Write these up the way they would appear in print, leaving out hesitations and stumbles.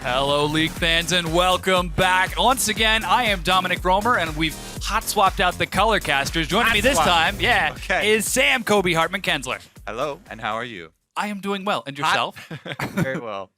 Hello, League fans, and welcome back. Once again, I am Dominic Romer, and we've hot-swapped out the color casters. Joining me this time, is Sam Kobe Hartman-Kensler. Hello, and how are you? I am doing well. And yourself? Very well.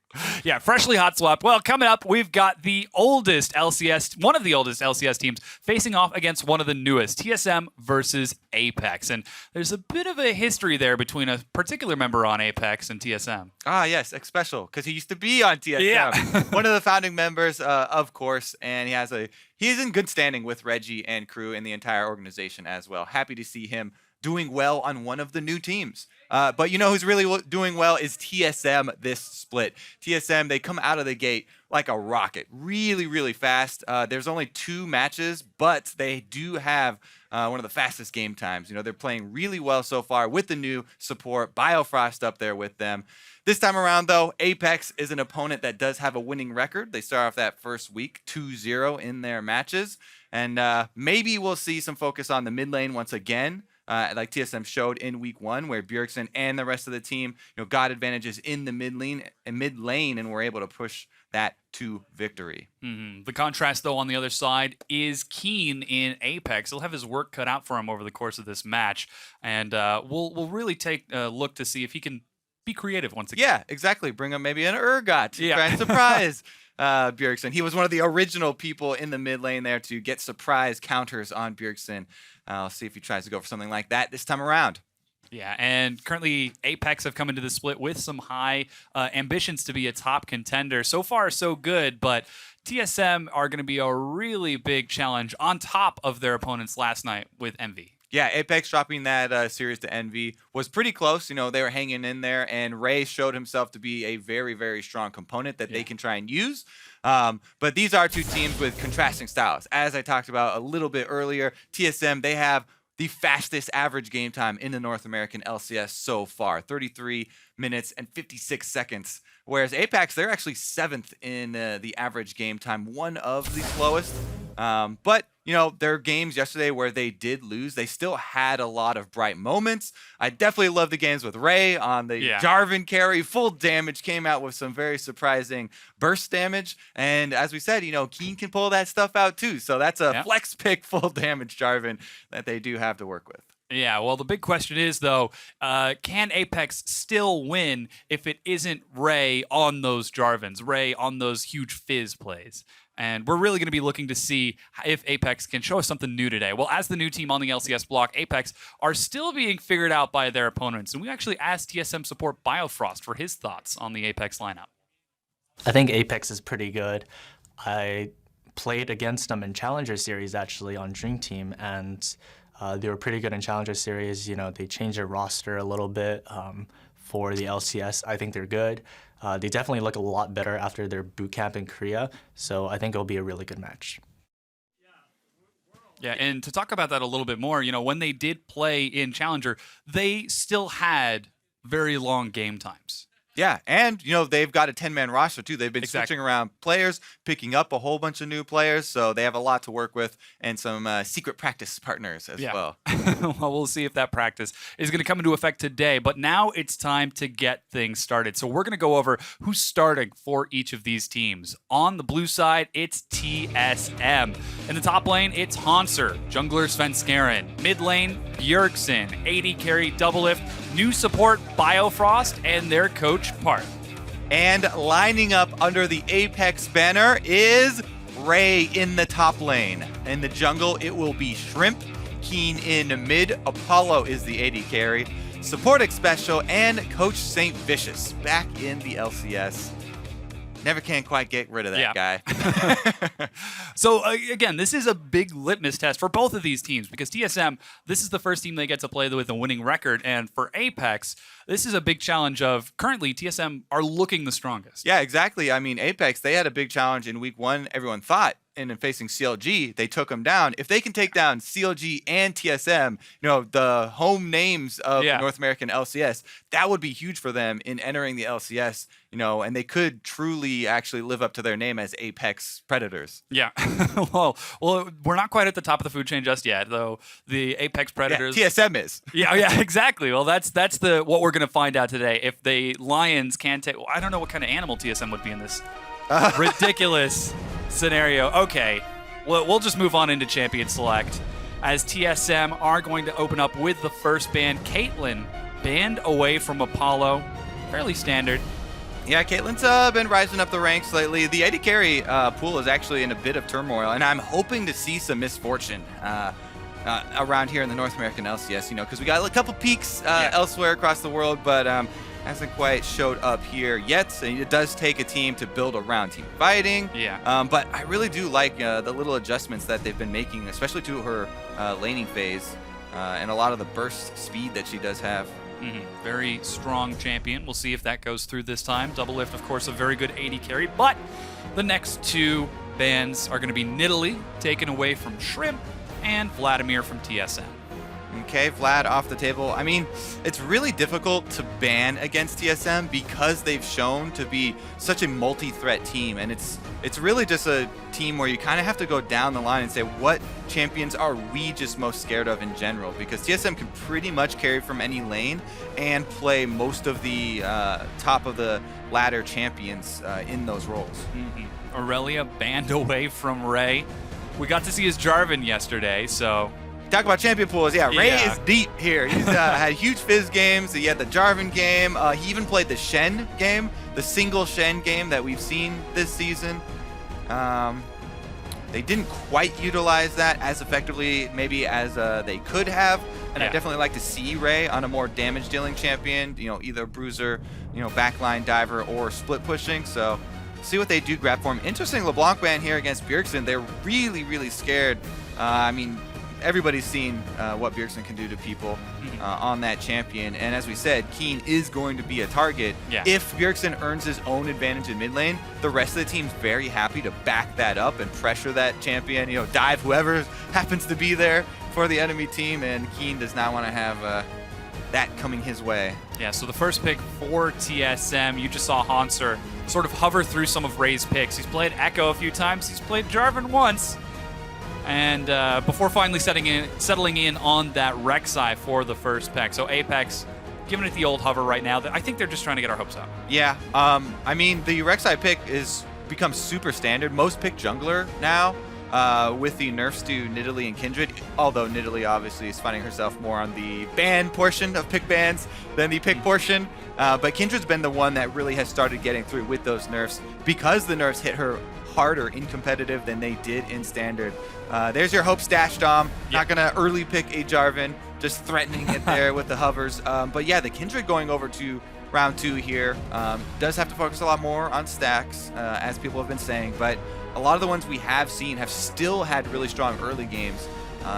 Yeah, freshly hot-swapped. Well, coming up, we've got the oldest LCS, one of the oldest LCS teams, facing off against one of the newest, TSM versus APX. And there's a bit of a history there between a particular member on APX and TSM. Ah, yes, X Special, because he used to be on TSM. Yeah. One of the founding members, of course, and he's in good standing with Reggie and crew and the entire organization as well. Happy to see him doing well on one of the new teams. But you know who's really doing well is TSM this split. TSM, they come out of the gate like a rocket, really, really fast. There's only 2 matches, but they do have one of the fastest game times. You know, they're playing really well so far with the new support, Biofrost up there with them. This time around, though, APX is an opponent that does have a winning record. They start off that first week 2-0 in their matches. And maybe we'll see some focus on the mid lane once again. Like TSM showed in week 1, where Bjergsen and the rest of the team, got advantages in the mid lane and were able to push that to victory. Mm-hmm. The contrast, though, on the other side is Keen in Apex. He'll have his work cut out for him over the course of this match, and we'll really take a look to see if he can be creative once again. Yeah, exactly. Bring him maybe an Urgot to try and surprise Bjergsen. He was one of the original people in the mid lane there to get surprise counters on Bjergsen. I'll see if he tries to go for something like that this time around. Yeah, and currently Apex have come into the split with some high ambitions to be a top contender. So far, so good, but TSM are going to be a really big challenge on top of their opponents last night with Envy. Yeah, Apex dropping that series to Envy was pretty close. They were hanging in there, and Ray showed himself to be a very, very strong component that they can try and use. But these are 2 teams with contrasting styles. As I talked about a little bit earlier, TSM, they have the fastest average game time in the North American LCS so far, 33 minutes and 56 seconds. Whereas Apex, they're actually 7th in the average game time, one of the slowest. But their games yesterday where they did lose, they still had a lot of bright moments. I definitely love the games with Ray on the Jarvan carry. Full damage, came out with some very surprising burst damage. And as we said, Keen can pull that stuff out too. So that's a flex pick full damage Jarvan that they do have to work with. Yeah, well, the big question is, though, can Apex still win if it isn't Ray on those Jarvans, Ray on those huge fizz plays? And we're really going to be looking to see if Apex can show us something new today. Well, as the new team on the LCS block, Apex are still being figured out by their opponents. And we actually asked TSM support Biofrost for his thoughts on the Apex lineup. I think Apex is pretty good. I played against them in Challenger Series, actually, on Dream Team, and they were pretty good in Challenger Series. They changed their roster a little bit for the LCS. I think they're good. They definitely look a lot better after their boot camp in Korea, so I think it'll be a really good match. Yeah, and to talk about that a little bit more, when they did play in Challenger, they still had very long game times. Yeah, and, they've got a 10-man roster, too. They've been switching around players, picking up a whole bunch of new players, so they have a lot to work with and some secret practice partners as well. Well, we'll see if that practice is going to come into effect today, but now it's time to get things started. So we're going to go over who's starting for each of these teams. On the blue side, it's TSM. In the top lane, it's Hanser, jungler Svenskeren, mid lane, Bjergsen, AD carry Doublelift, new support Biofrost, and their coach Part. And lining up under the Apex banner is Ray in the top lane. In the jungle, it will be Shrimp. Keen in mid. Apollo is the AD carry. Support X Special and Coach St. Vicious back in the LCS. Never can quite get rid of that guy. So, again, this is a big litmus test for both of these teams because TSM, this is the first team they get to play with a winning record. And for Apex, this is a big challenge of currently TSM are looking the strongest. Yeah, exactly. I mean, Apex, they had a big challenge in week 1, everyone thought. And in facing CLG, they took them down. If they can take down CLG and TSM, the home names of the North American LCS, that would be huge for them in entering the LCS, and they could truly actually live up to their name as Apex Predators. Yeah. well, we're not quite at the top of the food chain just yet, though. The Apex Predators. Yeah, TSM is. Yeah, exactly. Well, that's what we're going to find out today. If the Lions can take, I don't know what kind of animal TSM would be in this Ridiculous scenario. Okay, we'll just move on into Champion Select, as TSM are going to open up with the first ban. Caitlyn banned away from Apollo. Fairly standard. Yeah, Caitlin's been rising up the ranks lately. The AD carry pool is actually in a bit of turmoil, and I'm hoping to see some misfortune around here in the North American LCS, because we got a couple peaks elsewhere across the world, but hasn't quite showed up here yet. So it does take a team to build around team fighting. Yeah. But I really do like the little adjustments that they've been making, especially to her laning phase and a lot of the burst speed that she does have. Very strong champion. We'll see if that goes through this time. Doublelift, of course, a very good AD carry, but the next two bans are going to be Nidalee, taken away from Shrimp, and Vladimir from TSM. Okay, Vlad off the table. I mean, it's really difficult to ban against TSM because they've shown to be such a multi-threat team, and it's really just a team where you kind of have to go down the line and say, what champions are we just most scared of in general? Because TSM can pretty much carry from any lane and play most of the top of the ladder champions in those roles. Aurelia banned away from Ray. We got to see his Jarvan yesterday, so... Talk about champion pools. Yeah, Ray is deep here. He's had huge Fizz games. He had the Jarvan game. He even played the Shen game, the single Shen game that we've seen this season. They didn't quite utilize that as effectively maybe as they could have. And I definitely like to see Ray on a more damage-dealing champion, either bruiser, backline diver, or split pushing. So see what they do grab for him. Interesting LeBlanc ban here against Bjergsen. They're really, really scared. I mean, everybody's seen what Bjergsen can do to people on that champion. And as we said, Keen is going to be a target. If Bjergsen earns his own advantage in mid lane, the rest of the team's very happy to back that up and pressure that champion, dive whoever happens to be there for the enemy team. And Keen does not want to have that coming his way. Yeah, so the first pick for TSM, you just saw Hanser sort of hover through some of Ray's picks. He's played Echo a few times. He's played Jarvan once. And before finally settling in on that Rek'Sai for the first pick. So Apex giving it the old hover right now. I think they're just trying to get our hopes up. Yeah, I mean, the Rek'Sai pick is become super standard. Most pick jungler now with the nerfs to Nidalee and Kindred, although Nidalee obviously is finding herself more on the ban portion of pick bans than the pick portion. But Kindred's been the one that really has started getting through with those nerfs because the nerfs hit her harder in competitive than they did in standard. There's your hope stash, Dom. Not going to early pick a Jarvan, just threatening it there with the hovers. But yeah, the Kindred going over to round 2 here does have to focus a lot more on stacks, as people have been saying. But a lot of the ones we have seen have still had really strong early games.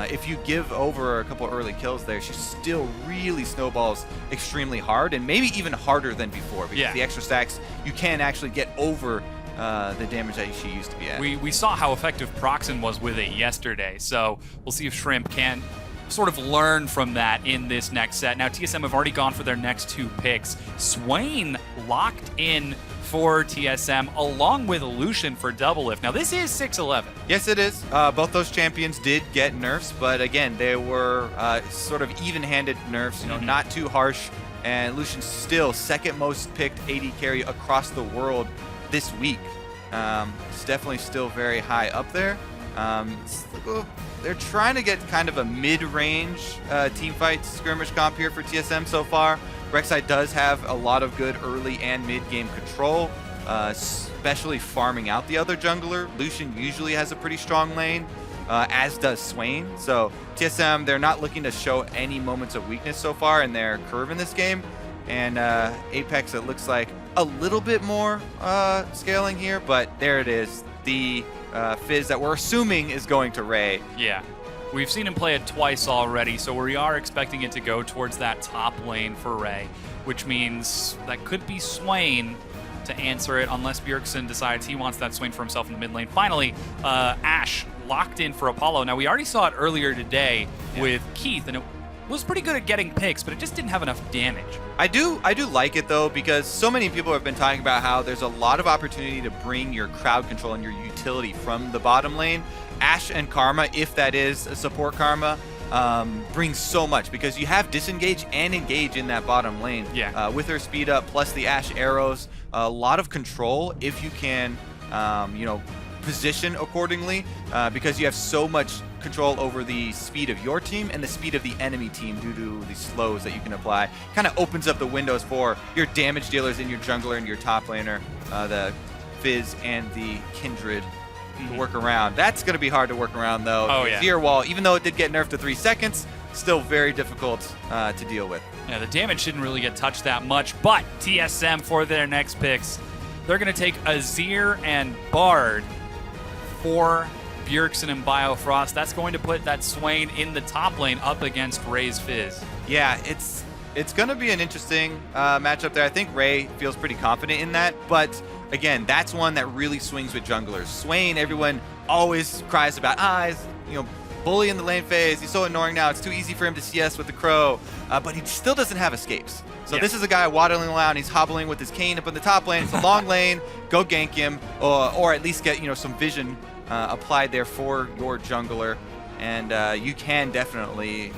If you give over a couple early kills there, she still really snowballs extremely hard, and maybe even harder than before, because the extra stacks, you can actually get over the damage that she used to be at. We saw how effective Proxen was with it yesterday, so we'll see if Shrimp can sort of learn from that in this next set. Now, TSM have already gone for their next 2 picks. Swain locked in for TSM, along with Lucian for Doublelift. Now, this is 6-11. Yes, it is. Both those champions did get nerfs, but again, they were sort of even-handed nerfs, not too harsh. And Lucian's still second most picked AD carry across the world this week. It's definitely still very high up there. They're trying to get kind of a mid-range teamfight skirmish comp here for TSM so far. Rek'Sai does have a lot of good early and mid-game control, especially farming out the other jungler. Lucian usually has a pretty strong lane, as does Swain. So TSM, they're not looking to show any moments of weakness so far in their curve in this game. And Apex, it looks like a little bit more scaling here, but there it is. The Fizz that we're assuming is going to Ray. Yeah. We've seen him play it twice already, so we are expecting it to go towards that top lane for Ray, which means that could be Swain to answer it, unless Bjergsen decides he wants that Swain for himself in the mid lane. Finally, Ashe locked in for Apollo. Now, we already saw it earlier today with Keith, and it was pretty good at getting picks, but it just didn't have enough damage. I do like it, though, because so many people have been talking about how there's a lot of opportunity to bring your crowd control and your utility from the bottom lane. Ashe and Karma, if that is a support Karma, brings so much, because you have disengage and engage in that bottom lane. With her speed up plus the Ashe arrows, a lot of control if you can position accordingly, because you have so much control over the speed of your team and the speed of the enemy team due to the slows that you can apply. Kind of opens up the windows for your damage dealers in your jungler and your top laner, the Fizz and the Kindred, to work around. That's going to be hard to work around, though. Oh, The yeah. Azir wall, even though it did get nerfed to 3 seconds, still very difficult to deal with. Yeah, the damage didn't really get touched that much, but TSM for their next picks, they're going to take Azir and Bard for Bjergsen and Biofrost. That's going to put that Swain in the top lane up against Ray's Fizz. Yeah, it's going to be an interesting matchup there. I think Ray feels pretty confident in that, but again, that's one that really swings with junglers. Swain, everyone always cries about, he's, bully in the lane phase. He's so annoying now. It's too easy for him to CS with the Crow, but he still doesn't have escapes. So Yeah. this is a guy waddling around. He's hobbling with his cane up in the top lane. It's a long lane. Go gank him, or at least get some vision applied there for your jungler, and you can definitely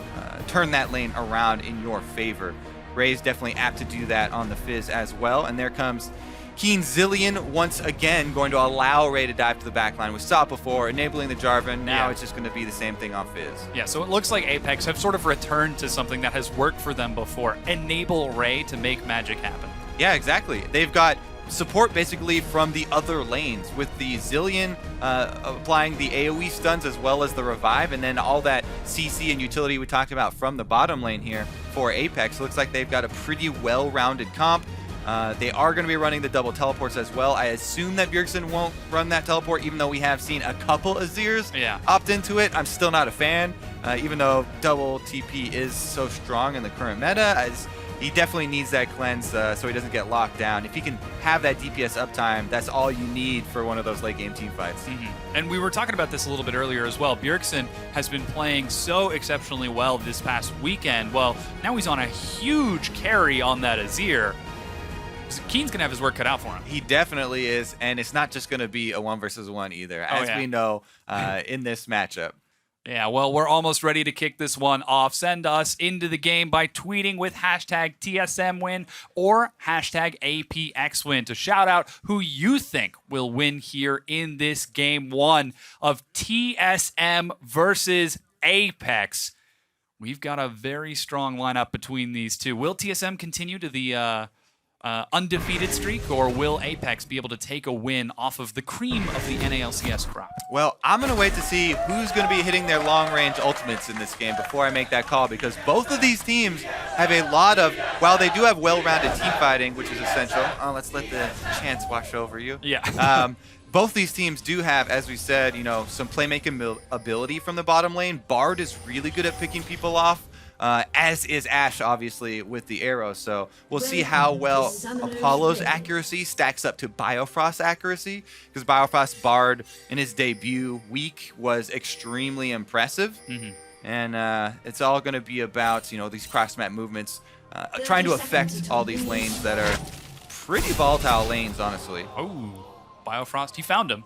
turn that lane around in your favor. Ray's definitely apt to do that on the Fizz as well, and there comes Keen Zillion once again going to allow Ray to dive to the backline. We saw it before, enabling the Jarvan. Now Yeah. it's just going to be the same thing on Fizz. Yeah, so it looks like Apex have sort of returned to something that has worked for them before. Enable Ray to make magic happen. Yeah, exactly. They've got support basically from the other lanes, with the Zillion applying the AoE stuns as well as the revive, and then all that CC and utility we talked about from the bottom lane here for Apex. Looks like they've got a pretty well-rounded comp. They are going to be running the double teleports as well. I assume that Bjergsen won't run that teleport, even though we have seen a couple Azirs opt into it. I'm still not a fan, even though double TP is so strong in the current meta. As he definitely needs that cleanse so he doesn't get locked down. If he can have that DPS uptime, that's all you need for one of those late game team fights. And we were talking about this a little bit earlier as well. Bjergsen has been playing so exceptionally well this past weekend. Well, now he's on a huge carry on that Azir. Keen's going to have his work cut out for him. He definitely is, and it's not just going to be a 1 versus 1 either, as we know in this matchup. Yeah, well, we're almost ready to kick this one off. Send us into the game by tweeting with hashtag TSMWin or hashtag APXWin to shout out who you think will win here in this game 1 of TSM versus Apex. We've got a very strong lineup between these two. Will TSM continue to the undefeated streak, or will Apex be able to take a win off of the cream of the NALCS crop? Well, I'm going to wait to see who's going to be hitting their long-range ultimates in this game before I make that call, because both of these teams have a lot of, while they do have well-rounded team fighting, which is essential. Let's let the chance wash over you. Yeah. Both these teams do have, as we said, some playmaking ability from the bottom lane. Bard is really good at picking people off, as is Ashe, obviously, with the arrow. So we'll see how well Apollo's accuracy stacks up to Biofrost's accuracy, because Biofrost's Bard in his debut week was extremely impressive. And it's all going to be about, these cross-map movements, trying to affect all these lanes that are pretty volatile lanes, honestly. Oh, Biofrost, he found him.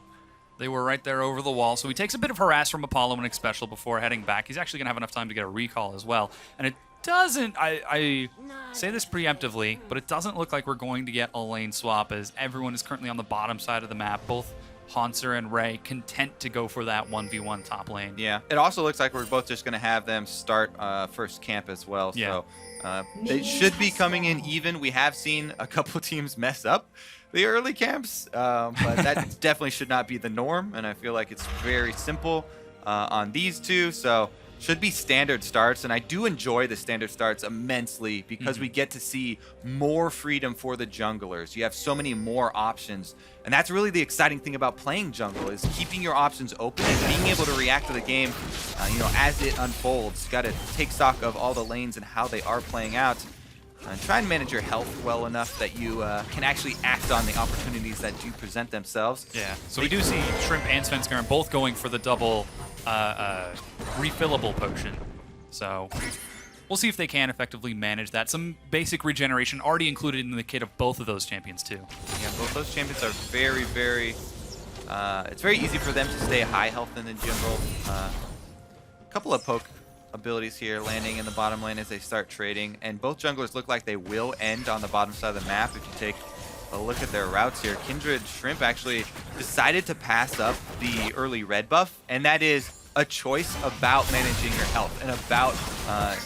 They were right there over the wall. So he takes a bit of harass from Apollo and Special before heading back. He's actually going to have enough time to get a recall as well. And it doesn't, I say this preemptively, but it doesn't look like we're going to get a lane swap, as everyone is currently on the bottom side of the map. Both Haunter and Ray content to go for that 1v1 top lane. Yeah, it also looks like we're both just going to have them start first camp as well. Yeah. So they should be coming in even. We have seen a couple teams mess up the early camps, but that definitely should not be the norm, and I feel like it's very simple on these two. So should be standard starts, and I do enjoy the standard starts immensely, because we get to see more freedom for the junglers. You have so many more options, and that's really the exciting thing about playing jungle, is keeping your options open and being able to react to the game as it unfolds. You got to take stock of all the lanes and how they are playing out, and try and manage your health well enough that you can actually act on the opportunities that do present themselves. Yeah, so we do see Shrimp and Svenskaren both going for the double refillable potion. So we'll see if they can effectively manage that. Some basic regeneration already included in the kit of both of those champions too. Yeah, both those champions are very, very... it's very easy for them to stay high health in the jungle. A couple of poke abilities here landing in the bottom lane as they start trading, and both junglers look like they will end on the bottom side of the map if you take a look at their routes here. Kindred Shrimp actually decided to pass up the early red buff, and that is a choice about managing your health and about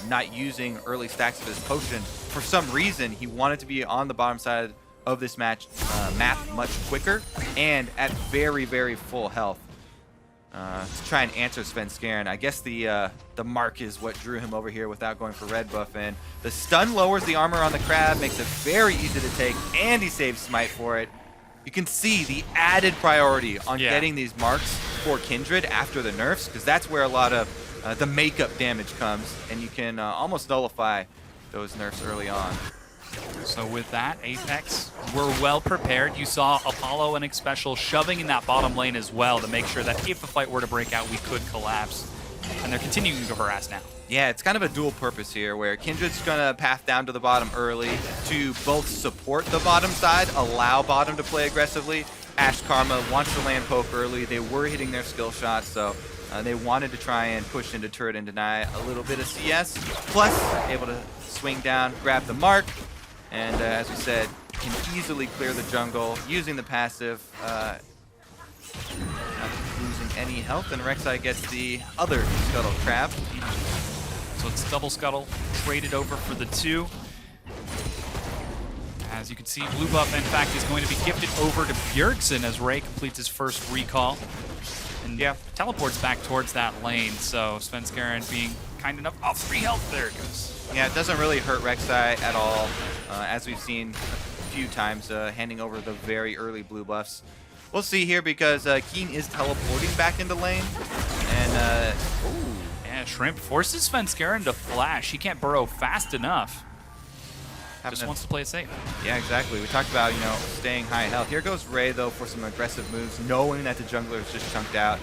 not using early stacks of his potion. For some reason, he wanted to be on the bottom side of this map much quicker and at very, very full health. To try and answer Svenskeren. I guess the mark is what drew him over here without going for red buff, and the stun lowers the armor on the crab, makes it very easy to take, and he saves smite for it. You can see the added priority on getting these marks for Kindred after the nerfs, because that's where a lot of the makeup damage comes, and you can almost nullify those nerfs early on. So with that, APX were well prepared. You saw Apollo and Xpecial shoving in that bottom lane as well to make sure that if the fight were to break out, we could collapse. And they're continuing to harass now. Yeah, it's kind of a dual purpose here, where Kindred's going to path down to the bottom early to both support the bottom side, allow bottom to play aggressively. Ash Karma wants to land poke early. They were hitting their skill shots, so they wanted to try and push into turret and deny a little bit of CS. Plus, able to swing down, grab the mark, and as we said, can easily clear the jungle using the passive, not losing any health, and Rek'Sai gets the other Scuttle Crab. So it's double Scuttle traded over for the 2. As you can see, blue buff, in fact, is going to be gifted over to Bjergsen as Ray completes his first recall. And teleports back towards that lane, so Svenskeren being kind enough. Oh, 3 health, there it goes. Yeah, it doesn't really hurt Rek'Sai at all, as we've seen a few times, handing over the very early blue buffs. We'll see here, because Keen is teleporting back into lane, and yeah, Shrimp forces Svenskeren to flash. He can't burrow fast enough. Just wants to play it safe. Yeah, exactly. We talked about, you know, staying high in health. Here goes Ray, though, for some aggressive moves, knowing that the jungler is just chunked out.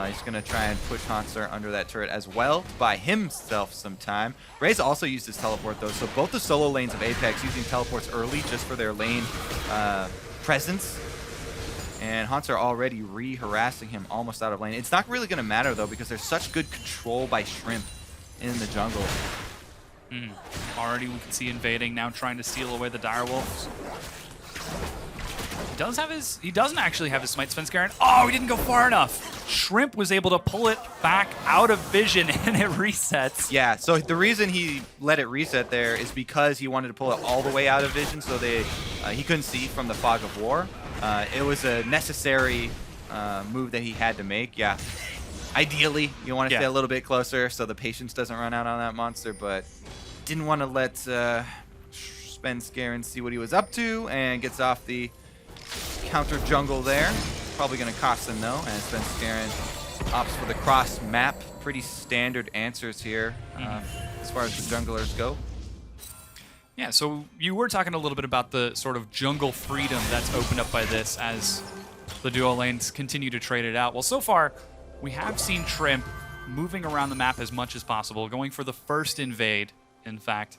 He's going to try and push Hansar under that turret as well to buy himself some time. Ray's also used his teleport, though, so both the solo lanes of Apex using teleports early just for their lane presence. And Hansar already re-harassing him almost out of lane. It's not really going to matter, though, because there's such good control by Shrimp in the jungle. Already we can see invading, now trying to steal away the direwolves. He doesn't actually have his smite, Svenskeren. Oh, he didn't go far enough. Shrimp was able to pull it back out of vision and it resets. Yeah, so the reason he let it reset there is because he wanted to pull it all the way out of vision, so he couldn't see from the fog of war. It was a necessary move that he had to make. Yeah, ideally you want to stay a little bit closer so the patience doesn't run out on that monster, but didn't want to let Svenskeren see what he was up to, and gets off the counter jungle there. Probably going to cost him, though, and Svenskeren opts for the cross map. Pretty standard answers here as far as the junglers go. Yeah, so you were talking a little bit about the sort of jungle freedom that's opened up by this as the duo lanes continue to trade it out. Well, so far, we have seen Shrimp moving around the map as much as possible, going for the first invade, in fact.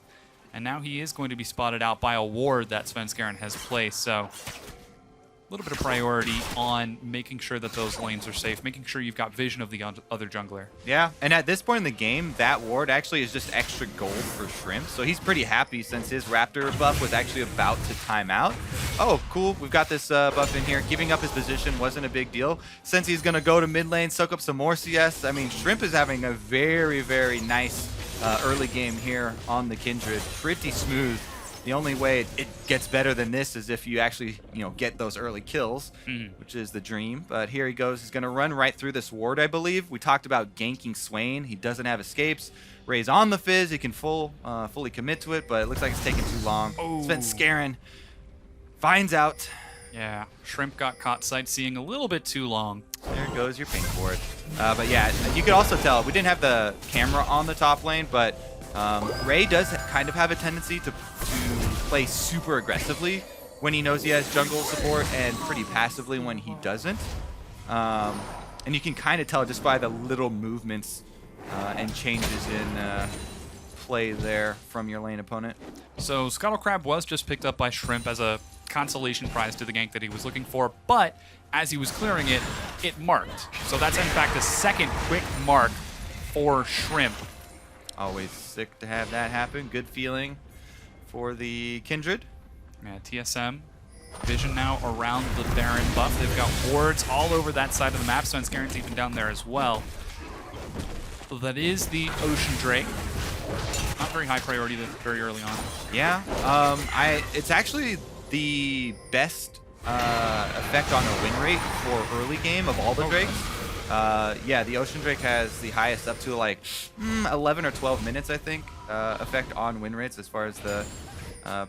And now he is going to be spotted out by a ward that Svenskeren has placed, so a little bit of priority on making sure that those lanes are safe, making sure you've got vision of the other jungler. Yeah, and at this point in the game, that ward actually is just extra gold for Shrimp, so he's pretty happy since his Raptor buff was actually about to time out. Oh, cool, we've got this buff in here. Giving up his position wasn't a big deal. Since he's going to go to mid lane, soak up some more CS, I mean, Shrimp is having a very, very nice early game here on the Kindred. Pretty smooth. The only way it gets better than this is if you actually, you know, get those early kills, which is the dream. But here he goes. He's going to run right through this ward, I believe. We talked about ganking Swain. He doesn't have escapes. Ray's on the Fizz. He can fully commit to it, but it looks like it's taking too long. Svenskeren finds out. Yeah, Shrimp got caught sightseeing a little bit too long. There goes your pink ward. But yeah, you could also tell, we didn't have the camera on the top lane, but Ray does kind of have a tendency to play super aggressively when he knows he has jungle support, and pretty passively when he doesn't. And you can kind of tell just by the little movements and changes in play there from your lane opponent. So Scuttle Crab was just picked up by Shrimp as a consolation prize to the gank that he was looking for, but as he was clearing it, it marked. So that's in fact a second quick mark for Shrimp. Always sick to have that happen. Good feeling for the Kindred. Yeah, TSM Vision now around the Baron buff. They've got wards all over that side of the map. Svenskaren's even down there as well. So that is the Ocean Drake. Not very high priority very early on. Yeah, it's actually the best effect on a win rate for early game of all the Drakes. Yeah, the Ocean Drake has the highest up to like 11 or 12 minutes, I think, effect on win rates as far as the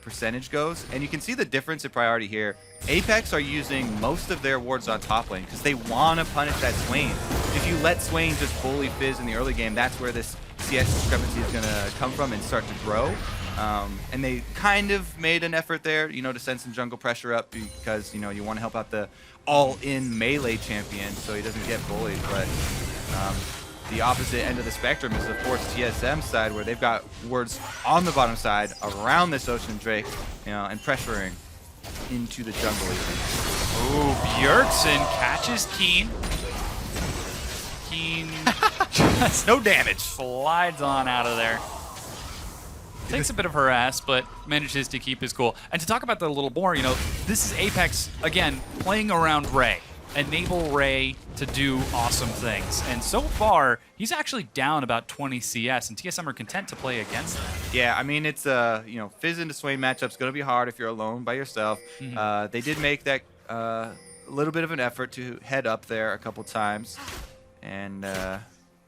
percentage goes. And you can see the difference in priority here. Apex are using most of their wards on top lane because they want to punish that Swain. If you let Swain just bully Fizz in the early game, that's where this CS discrepancy is going to come from and start to grow. And they kind of made an effort there, to send some jungle pressure up because, you want to help out the all-in melee champion so he doesn't get bullied. But the opposite end of the spectrum is, of course, TSM's side, where they've got wards on the bottom side around this Ocean Drake, and pressuring into the jungle even. Ooh, Bjergsen catches Keen. Keen just No damage. slides on out of there. Takes a bit of harass, but manages to keep his cool. And to talk about that a little more, this is Apex, again, playing around Ray. Enable Ray to do awesome things. And so far, he's actually down about 20 CS, and TSM are content to play against that. Yeah, I mean, it's, Fizz into Swain matchup's going to be hard if you're alone by yourself. They did make that little bit of an effort to head up there a couple times and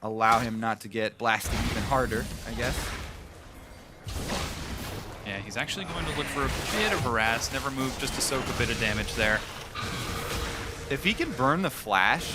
allow him not to get blasted even harder, I guess. Yeah, he's actually going to look for a bit of harass, never move just to soak a bit of damage there. If he can burn the flash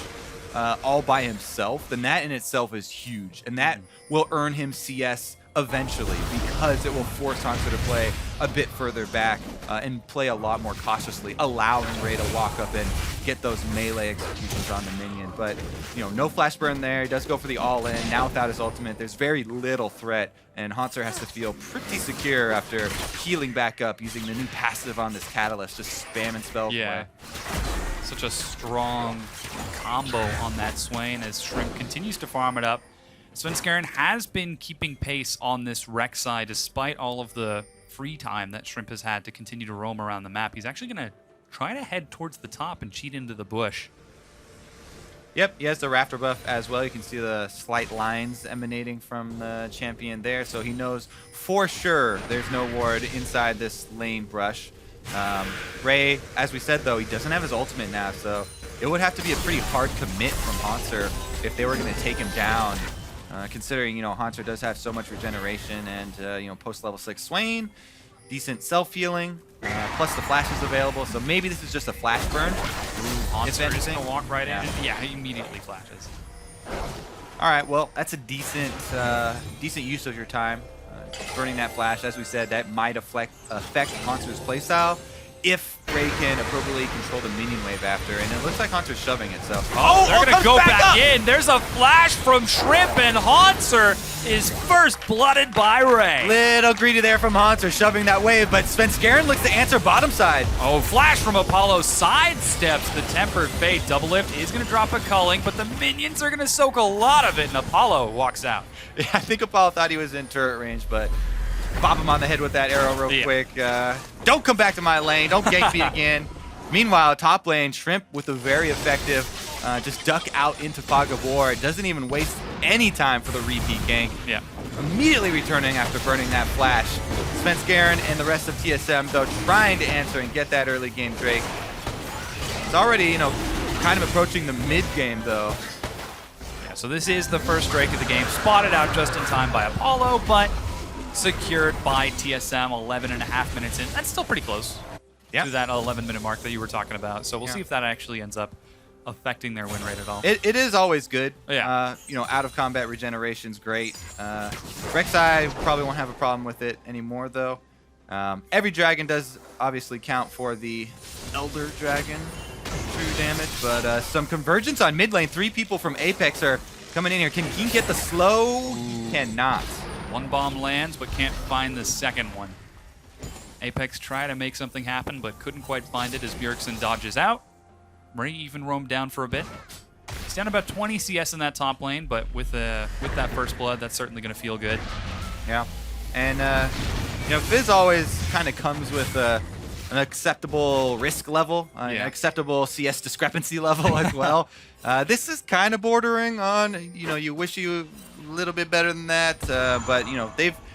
all by himself, then that in itself is huge. And that will earn him CS eventually because it will force Hanzo to play a bit further back and play a lot more cautiously, allowing Ray to walk up and get those melee executions on the minion. But, no flash burn there. He does go for the all-in. Now without his ultimate, there's very little threat. And Hanzo has to feel pretty secure after healing back up using the new passive on this Catalyst, just spamming spell play. Such a strong combo on that Swain as Shrimp continues to farm it up. Svenskaren has been keeping pace on this Rek'Sai despite all of the free time that Shrimp has had to continue to roam around the map. He's actually going to try to head towards the top and cheat into the bush. Yep, he has the Rafter buff as well. You can see the slight lines emanating from the champion there, so he knows for sure there's no ward inside this lane brush. Ray, as we said though, he doesn't have his ultimate now, so it would have to be a pretty hard commit from Hanzo if they were going to take him down. Considering, Hanzo does have so much regeneration and, post level 6 Swain, decent self-healing, plus the flash is available, so maybe this is just a flash burn. Hanzo is going to walk right in. Yeah, he immediately flashes. All right, well, that's a decent use of your time. Burning that flash, as we said, that might affect Hanzo's playstyle if Ray can appropriately control the minion wave after. And it looks like Hanzo's shoving it, so... They're going to go back in. There's a flash from Shrimp, and Hanzo is first blooded by Ray. Little greedy there from Hanzo, shoving that wave, but Svenskaren looks to answer bottom side. Oh, flash from Apollo sidesteps the Tempered Fate. Double lift is going to drop a culling, but the minions are going to soak a lot of it, and Apollo walks out. Yeah, I think Apollo thought he was in turret range, but bop him on the head with that arrow real quick. Don't come back to my lane. Don't gank me again. Meanwhile, top lane, Shrimp with a very effective just duck out into Fog of War. It doesn't even waste any time for the repeat gank. Yeah. Immediately returning after burning that flash. Svenskaren and the rest of TSM, though, trying to answer and get that early game Drake. It's already, kind of approaching the mid game, though. Yeah, so this is the first Drake of the game. Spotted out just in time by Apollo, but secured by TSM 11.5 minutes in. That's still pretty close to that 11-minute mark that you were talking about. So we'll see if that actually ends up affecting their win rate at all. It is always good. Yeah. Out of combat regeneration's great. Rek'Sai probably won't have a problem with it anymore, though. Every dragon does obviously count for the Elder Dragon true damage, but some convergence on mid lane. 3 people from Apex are coming in here. Can Keen get the slow? He cannot. One bomb lands, but can't find the second one. Apex tried to make something happen, but couldn't quite find it as Bjergsen dodges out. Ray even roamed down for a bit. He's down about 20 CS in that top lane, but with that first blood, that's certainly going to feel good. Yeah. And, Fizz always kind of comes with an acceptable risk level, an Yeah. acceptable CS discrepancy level as well. This is kind of bordering on, you wish you a little bit better than that, but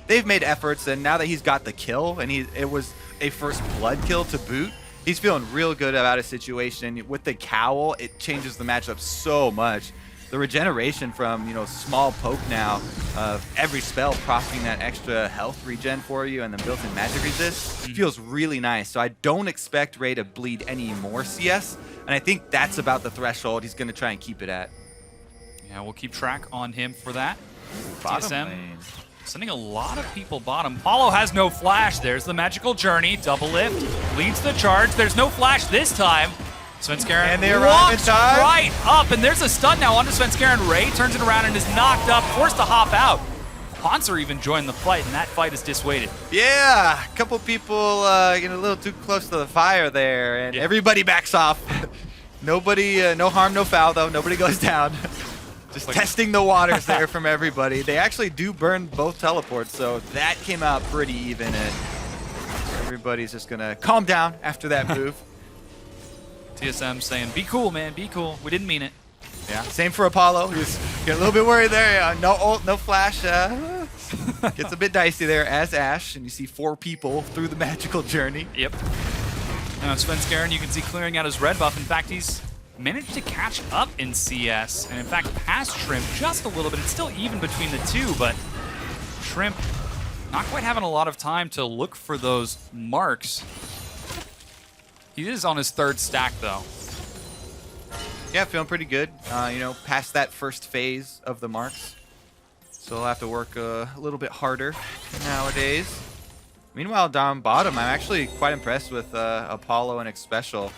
they've made efforts, and now that he's got the kill, and it was a first blood kill to boot, he's feeling real good about his situation. With the cowl, it changes the matchup so much. The regeneration from, small poke now of every spell proccing that extra health regen for you and then built-in magic resist feels really nice. So I don't expect Ray to bleed any more CS, and I think that's about the threshold he's going to try and keep it at. Yeah, we'll keep track on him for that. Bottom TSM lane. sending a lot of people bottom. Paulo has no flash. There's the magical journey. Double lift. Leads the charge. There's no flash this time. Svenskeren And they arrive in walks time. right up, and there's a stun now onto Svenskeren. Ray turns it around and is knocked up, forced to hop out. Hanser even joined the fight, and that fight is dissuaded. Yeah, a couple people getting a little too close to the fire there, and everybody backs off. Nobody, no harm, no foul, though. Nobody goes down. Just testing the waters there from everybody. They actually do burn both teleports, so that came out pretty even, and everybody's just going to calm down after that move. TSM saying, be cool, man, be cool. We didn't mean it. Yeah, same for Apollo. He's getting a little bit worried there. No ult, no flash. Gets a bit dicey there as Ashe, and you see 4 people through the magical journey. Yep. Now Svenskeren, you can see clearing out his red buff. In fact, he's managed to catch up in CS, and in fact past Shrimp just a little bit. It's still even between the two, but Shrimp not quite having a lot of time to look for those marks. He is on his 3rd stack, though. Yeah, feeling pretty good. Past that first phase of the marks. So he'll have to work a little bit harder nowadays. Meanwhile, down bottom, I'm actually quite impressed with Apollo and Xpecial.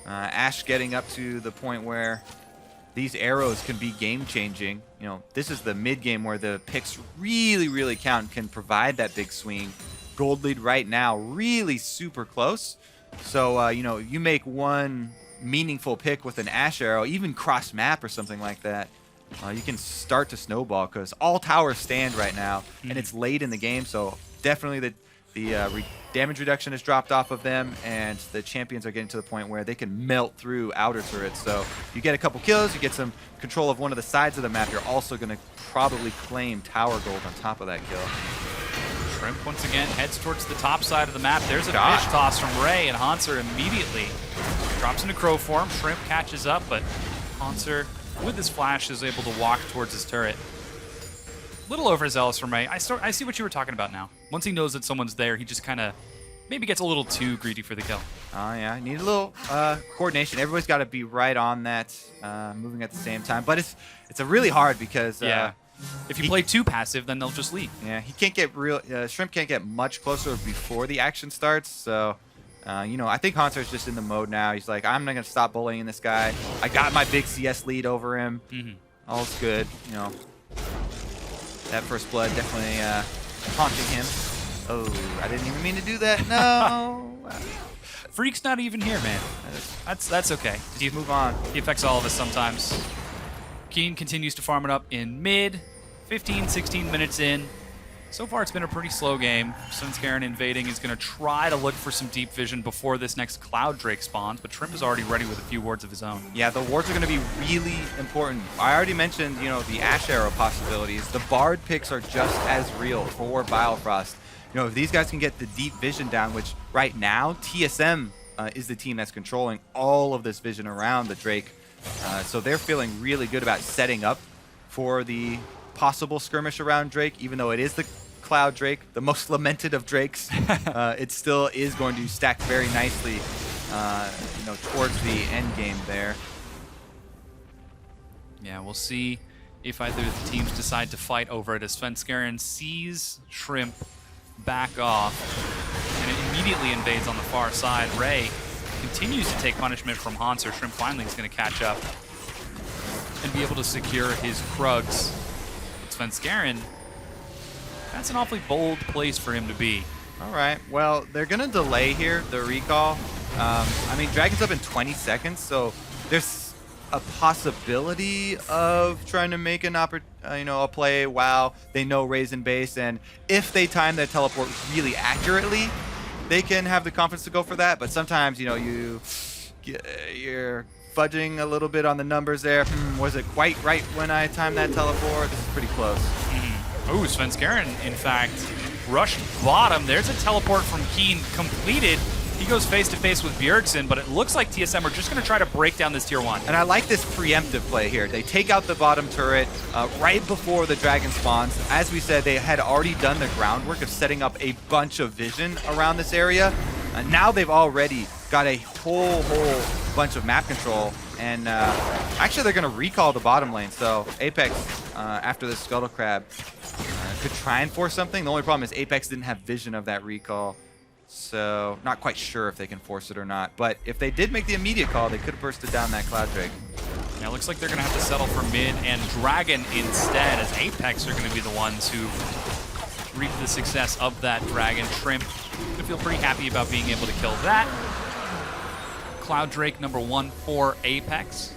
Ashe getting up to the point where these arrows can be game-changing. This is the mid-game where the picks really, really count, can provide that big swing. Gold lead right now, really super close. So, you make one meaningful pick with an Ashe arrow, even cross map or something like that, you can start to snowball because all towers stand right now, and it's late in the game, so definitely the damage reduction has dropped off of them, and the champions are getting to the point where they can melt through outer turrets. So you get a couple kills, you get some control of one of the sides of the map, you're also going to probably claim tower gold on top of that kill. Shrimp once again heads towards the top side of the map. There's a God. fish toss from Ray, and Hanser immediately drops into crow form. Shrimp catches up, but Hanser, with his flash, is able to walk towards his turret. A little overzealous from Ray. I see what you were talking about now. Once he knows that someone's there, he just kind of maybe gets a little too greedy for the kill. Oh, yeah. Need a little coordination. Everybody's got to be right on that, moving at the same time. But it's a really hard because... Yeah. If you play too passive, then they'll just leave. Yeah, he can't get Shrimp can't get much closer before the action starts. So, I think Hanser's just in the mode now. He's like, I'm not going to stop bullying this guy. I got my big CS lead over him. All's good. That first blood definitely haunting him. Oh, I didn't even mean to do that. No. Freak's not even here, man. That's okay. Just move on. He affects all of us sometimes. Keen continues to farm it up in mid. 15, 16 minutes in. So far, it's been a pretty slow game. Svenskeren invading is going to try to look for some deep vision before this next Cloud Drake spawns, but Shrimp is already ready with a few wards of his own. Yeah, the wards are going to be really important. I already mentioned, the Ashe arrow possibilities. The Bard picks are just as real for Biofrost. If these guys can get the deep vision down, which right now, TSM is the team that's controlling all of this vision around the Drake. So they're feeling really good about setting up for the possible skirmish around Drake, even though it is the Cloud Drake, the most lamented of Drakes. It still is going to stack very nicely, towards the end game there. Yeah, we'll see if either of the teams decide to fight over it as Svenskeren sees Shrimp back off and it immediately invades on the far side. Ray continues to take punishment from Hanser. Shrimp finally is going to catch up and be able to secure his Krugs. But Svenskeren, that's an awfully bold place for him to be. All right. Well, they're going to delay here, the recall. Dragon's up in 20 seconds, so there's a possibility of trying to make an a play while they know Ray's in base, and if they time their teleport really accurately, they can have the confidence to go for that. But sometimes, you know, you're fudging a little bit on the numbers there. Was it quite right when I timed that teleport? This is pretty close. Ooh, Svenskeren, in fact, rushed bottom. There's a teleport from Keen completed. He goes face-to-face with Bjergsen, but it looks like TSM are just going to try to break down this tier 1. And I like this preemptive play here. They take out the bottom turret right before the dragon spawns. As we said, they had already done the groundwork of setting up a bunch of vision around this area. Now they've already got a whole bunch of map control. And actually, they're going to recall the bottom lane. So Apex, after this Scuttle Crab, could try and force something. The only problem is Apex didn't have vision of that recall. So not quite sure if they can force it or not. But if they did make the immediate call, they could have bursted down that Cloud Drake. Now it looks like they're going to have to settle for mid and Dragon instead, as Apex are going to be the ones who reap the success of that Dragon. Shrimp going to feel pretty happy about being able to kill that. Cloud Drake number 1 for Apex.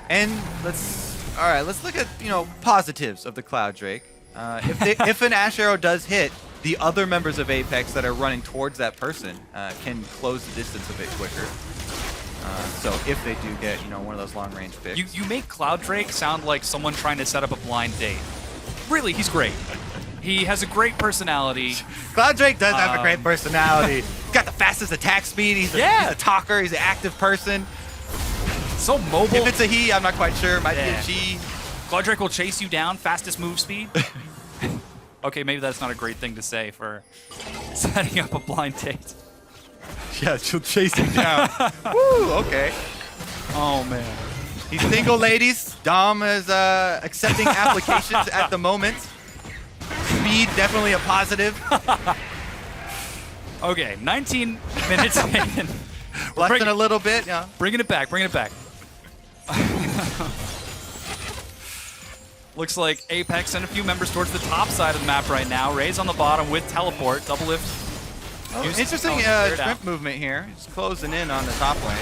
And let's look at, you know, positives of the Cloud Drake. If an Ash Arrow does hit, the other members of Apex that are running towards that person can close the distance a bit quicker. So if they do get, you know, one of those long-range picks. You make Cloud Drake sound like someone trying to set up a blind date. Really, he's great. He has a great personality. Cloud Drake does have a great personality. He's got the fastest attack speed. He's a talker. He's an active person. So mobile. If it's a he, I'm not quite sure. Might be a she. Cloud Drake will chase you down, fastest move speed. Okay, maybe that's not a great thing to say for setting up a blind date. Yeah, she'll chase you down. Woo, okay. Oh, man. He's single, ladies. Dom is accepting applications at the moment. Speed, definitely a positive. Okay, 19 minutes in. Less than a little bit, yeah. Bringing it back, bringing it back. Looks like Apex sent a few members towards the top side of the map right now. Ray's on the bottom with teleport, double lift. Interesting shrimp movement here. He's closing in on the top lane.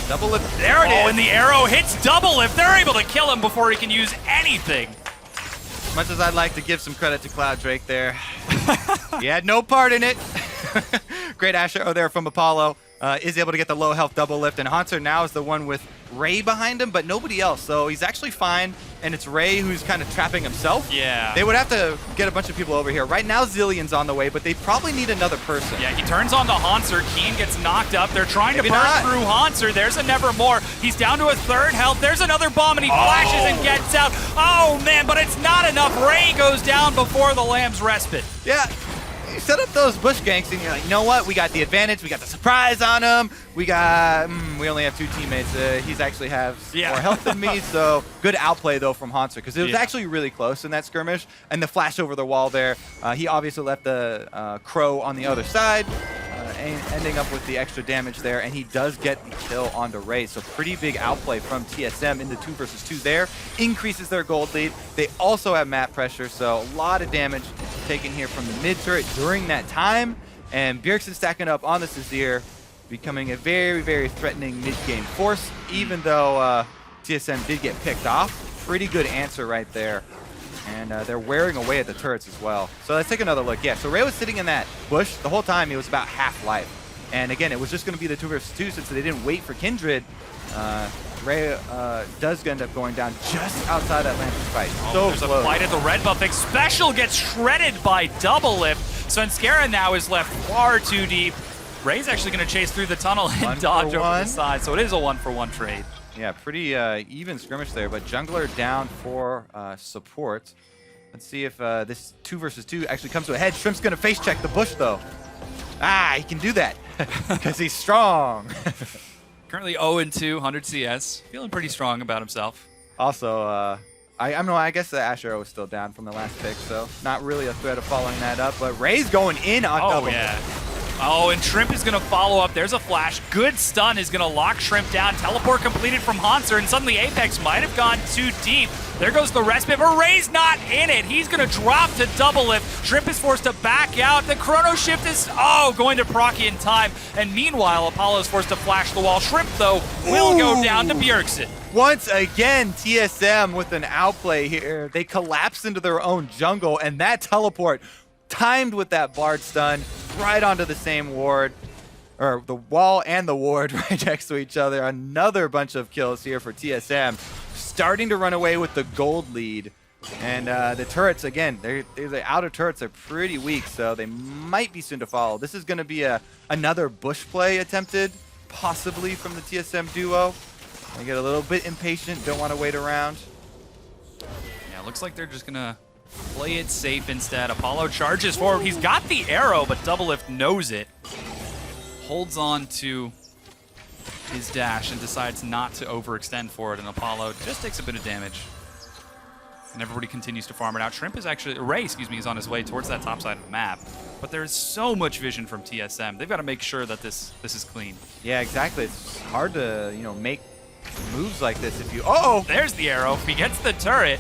Double lift, there it is. Oh, and the arrow hits double lift. They're able to kill him before he can use anything. As much as I'd like to give some credit to Cloud Drake there, he had no part in it. Great Ash Arrow there from Apollo. Is able to get the low health double lift, and Haunter now is the one with Ray behind him, but nobody else. So he's actually fine, and it's Ray who's kind of trapping himself. Yeah. They would have to get a bunch of people over here. Right now, Zillion's on the way, but they probably need another person. Yeah, he turns on to Haunter. Keen gets knocked up. They're trying to burn through Haunter. There's a Nevermore. He's down to a third health. There's another bomb, and he flashes and gets out. Oh, man, but it's not enough. Ray goes down before the Lamb's respite. Yeah. You set up those bush ganks, and you're like, you know what? We got the advantage. We got the surprise on him. We only have 2 teammates. He's actually has more health than me, so good outplay, though, from Haunter, because it was actually really close in that skirmish. And the flash over the wall there, he obviously left the Crow on the other side, ending up with the extra damage there, and he does get the kill onto Ray. So pretty big outplay from TSM in the 2 versus 2 there. Increases their gold lead. They also have map pressure, so a lot of damage taken here from the mid turret during that time. And Bjergsen stacking up on the Sazir, becoming a very, very threatening mid-game force, even though TSM did get picked off. Pretty good answer right there. And they're wearing away at the turrets as well. So let's take another look. Yeah, so Ray was sitting in that bush the whole time. He was about half life. And again, it was just going to be the 2 versus 2 since they didn't wait for Kindred. Ray does end up going down just outside that Lantern fight. So there's close. a fight at the red buff. Special gets shredded by double lift. Svenskeren now is left far too deep. Ray's actually going to chase through the tunnel and dodge over the side. So it is a 1-for-1 trade. Yeah, pretty even skirmish there, but jungler down for support. Let's see if this 2 versus 2 actually comes to a head. Shrimp's gonna face check the bush though. He can do that because he's strong. Currently 0-2, 100 CS. Feeling pretty strong about himself. Also, I guess the Ash Arrow was still down from the last pick, so not really a threat of following that up. But Ray's going in on double. Yeah. Oh, and Shrimp is going to follow up. There's a flash. Good stun is going to lock Shrimp down. Teleport completed from Haunter, and suddenly Apex might have gone too deep. There goes the respite, but Ray's not in it. He's going to drop to double lift. Shrimp is forced to back out. The chrono shift is, going to proc in time. And meanwhile, Apollo is forced to flash the wall. Shrimp, though, will go down to Bjergsen. Once again, TSM with an outplay here. They collapse into their own jungle, and that teleport timed with that Bard stun right onto the same ward. Or the wall and the ward right next to each other. Another bunch of kills here for TSM. Starting to run away with the gold lead. And the turrets, again, the outer turrets are pretty weak, so they might be soon to follow. This is going to be another bush play attempted, possibly from the TSM duo. They get a little bit impatient, don't want to wait around. Yeah, looks like they're just going to play it safe instead. Apollo charges forward. He's got the arrow, but Doublelift knows it. Holds on to his dash and decides not to overextend for it, and Apollo just takes a bit of damage. And everybody continues to farm it out. Shrimp is actually, Ray, excuse me, is on his way towards that top side of the map. But there's so much vision from TSM. They've got to make sure that this is clean. Yeah, exactly. It's hard to, make moves like this if you... Oh! There's the arrow. He gets the turret.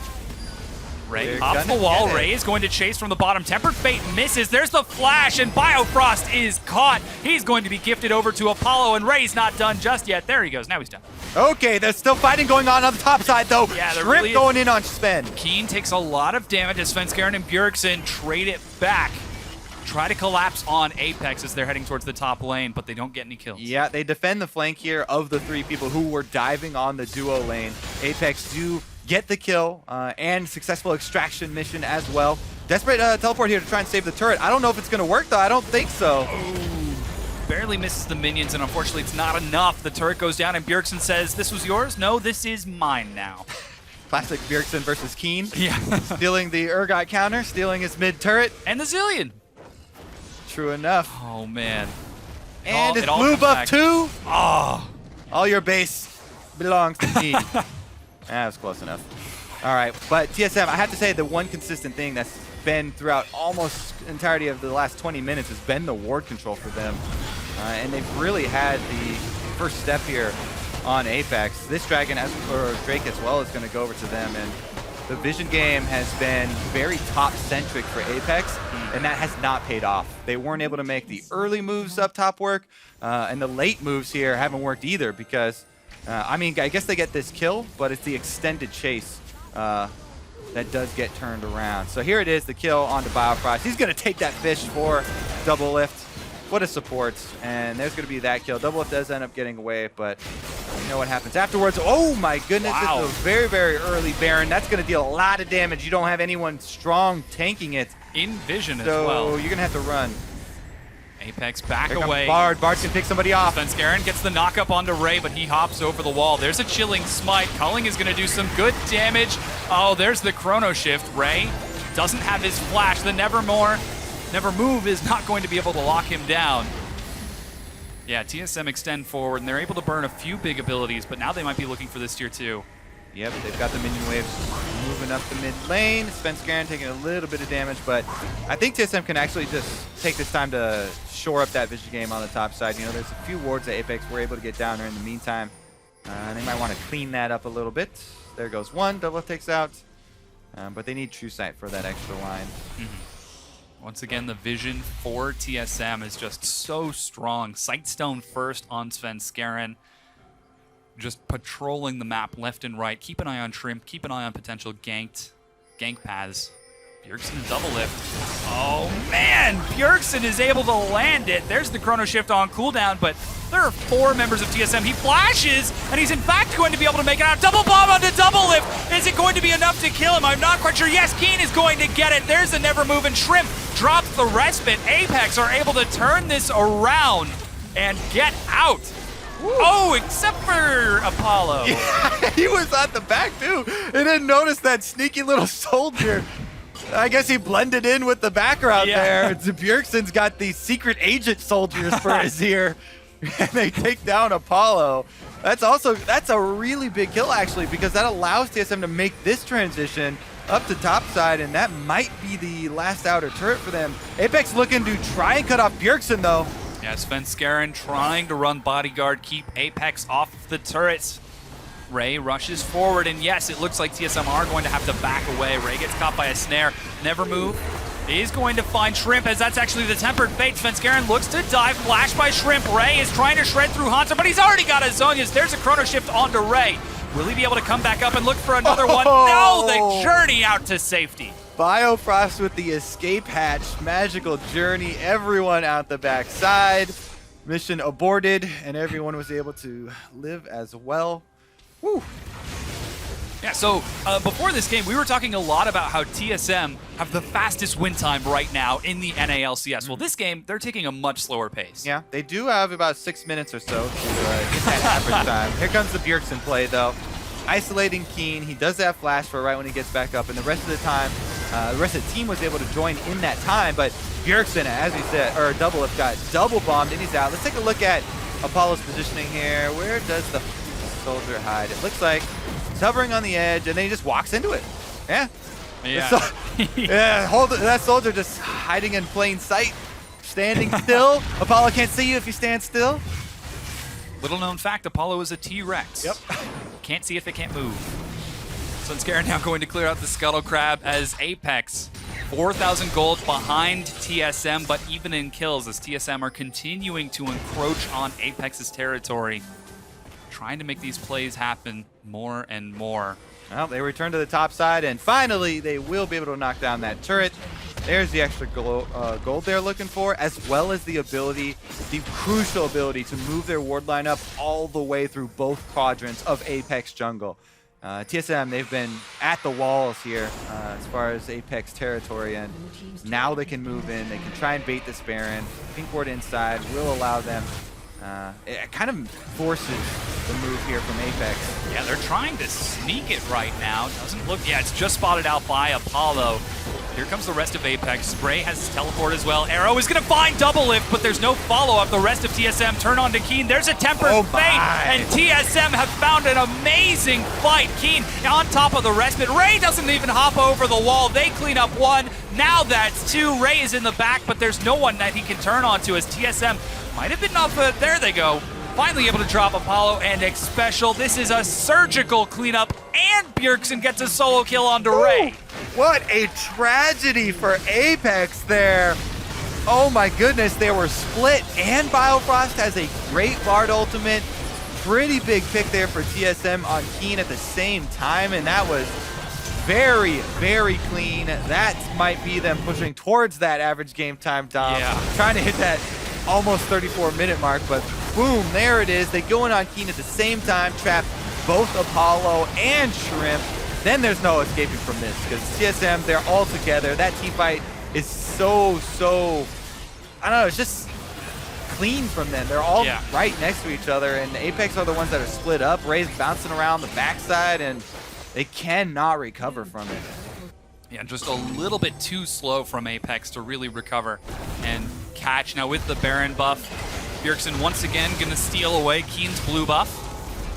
Ray They're hops the gonna wall. get it. Ray is going to chase from the bottom. Tempered Fate misses. There's the flash, and Biofrost is caught. He's going to be gifted over to Apollo, and Ray's not done just yet. There he goes. Now he's done. Okay, there's still fighting going on the top side, though. Yeah, there Shrimp really is. going in on Sven. Keen takes a lot of damage as Svenskeren and Bjergsen trade it back. Try to collapse on APX as they're heading towards the top lane, but they don't get any kills. Yeah, they defend the flank here of the 3 people who were diving on the duo lane. Apex do get the kill and successful extraction mission as well. Desperate teleport here to try and save the turret. I don't know if it's going to work, though. I don't think so. Barely misses the minions, and unfortunately it's not enough. The turret goes down, and Bjergsen says, "This was yours? No, this is mine now." Classic Bjergsen versus Keen. Yeah. Stealing the Urgot counter, stealing his mid turret. And the Zillion. True enough. Oh, man. And it's all blue comes buff back. 2. Oh. All your base belongs to me. That was close enough. All right, but TSM, I have to say the one consistent thing that's been throughout almost entirety of the last 20 minutes has been the ward control for them. And they've really had the first step here on Apex. This Dragon, or Drake as well, is going to go over to them. And the vision game has been very top-centric for Apex, and that has not paid off. They weren't able to make the early moves up top work, and the late moves here haven't worked either because, I guess they get this kill, but it's the extended chase that does get turned around. So here it is, the kill onto Biofrost. He's going to take that fish for Doublelift. What a support. And there's going to be that kill. Doublelift does end up getting away, but you know what happens afterwards. Oh my goodness, Wow. It's a very, very early Baron. That's going to deal a lot of damage. You don't have anyone strong tanking it. In vision as So well. you're going to have to run. Apex back Here comes away. Bard. Bard can pick somebody off. Svenskeren gets the knock up onto Ray, but he hops over the wall. There's a chilling smite. Culling is going to do some good damage. Oh, there's the chrono shift. Ray doesn't have his flash. The Never Move is not going to be able to lock him down. Yeah, TSM extend forward, and they're able to burn a few big abilities, but now they might be looking for this tier 2. Yep, they've got the minion waves moving up the mid lane. Svenskeren taking a little bit of damage, but I think TSM can actually just take this time to shore up that vision game on the top side. You know, there's a few wards that Apex were able to get down there in the meantime. They might want to clean that up a little bit. There goes one. Doublelift takes out. But they need True Sight for that extra line. Once again, the vision for TSM is just so strong. Sightstone first on Svenskeren. Just patrolling the map left and right. Keep an eye on Shrimp. Keep an eye on potential gank paths. Bjergsen Doublelift. Oh man, Bjergsen is able to land it. There's the chrono shift on cooldown, but there are 4 members of TSM. He flashes, and he's in fact going to be able to make it out. Double bomb onto Doublelift. Is it going to be enough to kill him? I'm not quite sure. Yes, Keen is going to get it. There's the Never Move, and Shrimp drops the respite. Apex are able to turn this around and get out. Oh, except for Apollo. Yeah, he was at the back too. He didn't notice that sneaky little soldier. I guess he blended in with the background there. Bjergsen's got these secret agent soldiers for his ear. And they take down Apollo. That's a really big kill actually, because that allows TSM to make this transition up to top side, and that might be the last outer turret for them. Apex looking to try and cut off Bjergsen though. Yeah, Svenskeren trying to run bodyguard, keep Apex off of the turrets. Ray rushes forward, and yes, it looks like TSM are going to have to back away. Ray gets caught by a snare. Never Move is going to find Shrimp, as that's actually the Tempered Fate. Svenskeren looks to dive, flash by Shrimp. Ray is trying to shred through Hanzo, but he's already got his Zonias. There's a chrono shift onto Ray. Will he be able to come back up and look for another one? No, the journey out to safety. Biofrost with the escape hatch, magical journey, everyone out the backside. Mission aborted, and everyone was able to live as well. Woo. Yeah, so before this game, we were talking a lot about how TSM have the fastest win time right now in the NALCS. Well, this game, they're taking a much slower pace. Yeah, they do have about 6 minutes or so to get that average time. Here comes the Bjergsen play, though. Isolating Keen. He does have flash for right when he gets back up, and the rest of the time, the rest of the team was able to join in that time, but Bjergsen, as we said, or Doublelift got double bombed and he's out. Let's take a look at Apollo's positioning here. Where does the soldier hide? It looks like he's hovering on the edge, and then he just walks into it. Yeah. Yeah. Yeah, that soldier just hiding in plain sight, standing still. Apollo can't see you if you stand still. Little known fact, Apollo is a T-Rex. Yep. Can't see if they can't move. Sunskar now going to clear out the Scuttle Crab as Apex 4,000 gold behind TSM, but even in kills as TSM are continuing to encroach on Apex's territory, trying to make these plays happen more and more. Well, they return to the top side, and finally they will be able to knock down that turret. There's the extra gold they're looking for, as well as the ability, the crucial ability to move their ward line up all the way through both quadrants of Apex jungle. TSM, they've been at the walls here as far as Apex territory, and now they can move in. They can try and bait this Baron. Pink ward inside will allow them. It kind of forces the move here from Apex. Yeah, they're trying to sneak it right now. Doesn't look, yeah, it's just spotted out by Apollo. Here comes the rest of Apex. Spray has his teleport as well. Arrow is going to find Doublelift, but there's no follow-up. The rest of TSM turn on to Keen. There's a tempered fate, and TSM have found an amazing fight. Keen on top of the rest, but Ray doesn't even hop over the wall. They clean up one. Now that's two. Ray is in the back, but there's no one that he can turn onto as TSM might have been up. There they go. Finally able to drop Apollo and X Special. This is a surgical cleanup, and Bjergsen gets a solo kill onto Ray. What a tragedy for Apex there. Oh my goodness, they were split, and Biofrost has a great Bard ultimate. Pretty big pick there for TSM on Keen at the same time, and that was very, very clean. That might be them pushing towards that average game time, Dom. Yeah. Trying to hit that almost 34-minute mark, but boom, there it is. They go in on Keen at the same time, trap both Apollo and Shrimp. Then there's no escaping from this, because TSM, they're all together. That team fight is so, I don't know, it's just clean from them. They're all right next to each other, and Apex are the ones that are split up. Ray's bouncing around the backside, and they cannot recover from it. Yeah, just a little bit too slow from Apex to really recover and catch. Now with the Baron buff, Bjergsen once again gonna steal away Keen's blue buff.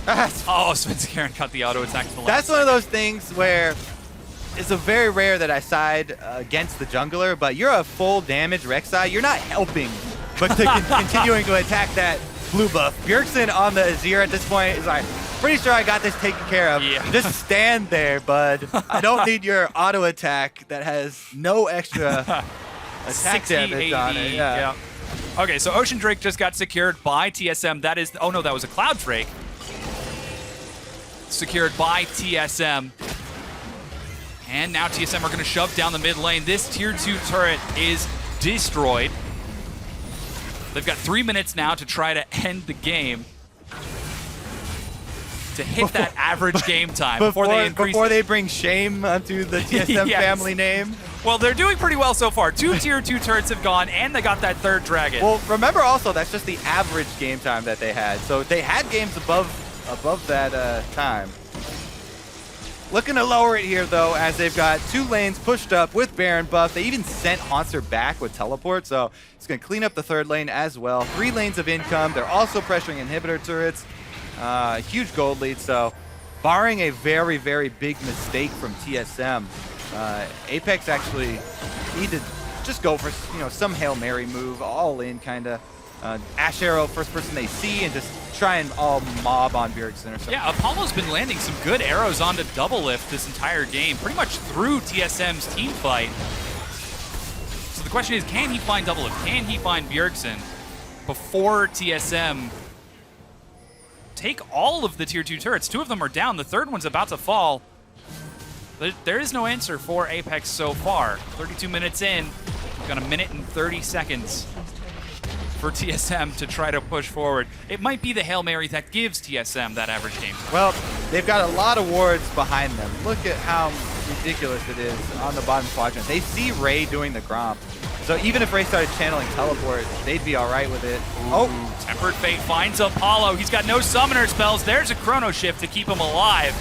Oh, Svenskaren got the auto attack to the left. That's one of those things where it's a very rare that I side against the jungler, but you're a full damage Rek'Sai. You're not helping, but continuing to attack that blue buff. Bjergsen on the Azir at this point is like, pretty sure I got this taken care of. Yeah. Just stand there, bud. I don't need your auto attack that has no extra attack damage on it. Yeah. Okay, so Ocean Drake just got secured by TSM. That is, oh no, that was a Cloud Drake. Secured by TSM. And now TSM are going to shove down the mid lane. This tier 2 turret is destroyed. They've got 3 minutes now to try to end the game. To hit that average game time before they increase before they bring shame onto the TSM family name. Well, they're doing pretty well so far. 2 tier 2 turrets have gone, and they got that third dragon. Well, remember also, that's just the average game time that they had. So they had games above that time. Looking to lower it here, though, as they've got 2 lanes pushed up with Baron buff. They even sent Haunter back with teleport, so it's going to clean up the 3rd lane as well. 3 lanes of income. They're also pressuring inhibitor turrets. Huge gold lead, so barring a very, very big mistake from TSM, Apex actually need to just go for some Hail Mary move, all in kind of. Ash Arrow, first person they see, and just try and all mob on Bjergsen or something. Yeah, Apollo's been landing some good arrows onto Doublelift this entire game, pretty much through TSM's team fight. So the question is, can he find Doublelift? Can he find Bjergsen before TSM take all of the tier 2 turrets? 2 of them are down. The 3rd one's about to fall. There is no answer for Apex so far. 32 minutes in, we've got a minute and 30 seconds for TSM to try to push forward. It might be the Hail Mary that gives TSM that average game time. Well, they've got a lot of wards behind them. Look at how ridiculous it is on the bottom quadrant. They see Ray doing the Gromp. So even if Ray started channeling teleport, they'd be all right with it. Oh, Tempered Fate finds Apollo. He's got no summoner spells. There's a Chrono Shift to keep him alive.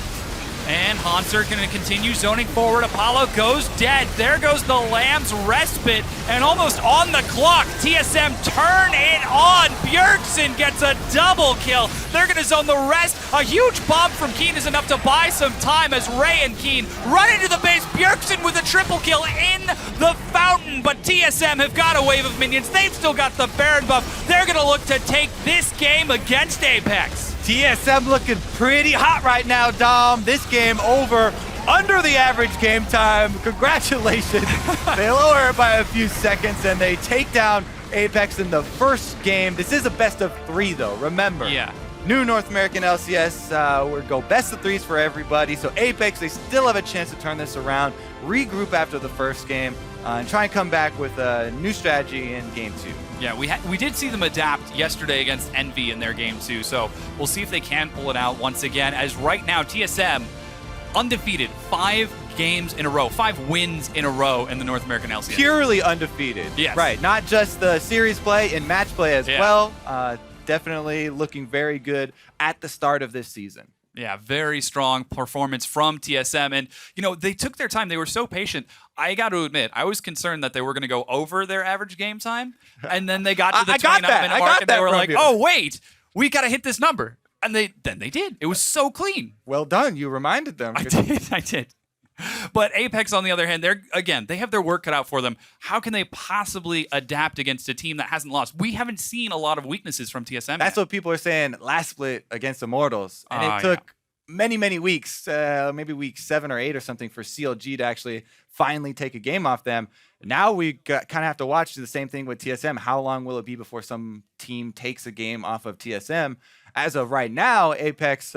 And Hanser going to continue zoning forward. Apollo goes dead. There goes the Lamb's Respite. And almost on the clock, TSM turn it on. Bjergsen gets a double kill. They're going to zone the rest. A huge bomb from Keen is enough to buy some time as Ray and Keen run into the base. Bjergsen with a triple kill in the fountain. But TSM have got a wave of minions. They've still got the Baron buff. They're going to look to take this game against Apex. TSM looking pretty hot right now, Dom. This game over under the average game time. Congratulations. They lower it by a few seconds and they take down Apex in the first game. This is a best of 3 though, remember. Yeah. New North American LCS, we'll go best of 3s for everybody. So Apex, they still have a chance to turn this around, regroup after the first game, and try and come back with a new strategy in game 2. Yeah, we did see them adapt yesterday against Envy in their game 2, so we'll see if they can pull it out once again, as right now TSM undefeated 5 games in a row, 5 wins in a row in the North American LCS. Purely undefeated. Yes. Right, not just the series play, in match play as well. Definitely looking very good at the start of this season. Yeah, very strong performance from TSM. And, you know, they took their time. They were so patient. I got to admit, I was concerned that they were going to go over their average game time. And then they got to the 29-minute mark, and they were like, oh, wait, we got to hit this number. And then they did. It was so clean. Well done. You reminded them. I did. But Apex, on the other hand, they have their work cut out for them. How can they possibly adapt against a team that hasn't lost? We haven't seen a lot of weaknesses from TSM. That's what people are saying last split against Immortals. And it took many, many weeks, maybe week 7 or 8 or something, for CLG to actually finally take a game off them. Now we kind of have to watch the same thing with TSM. How long will it be before some team takes a game off of TSM? As of right now, Apex,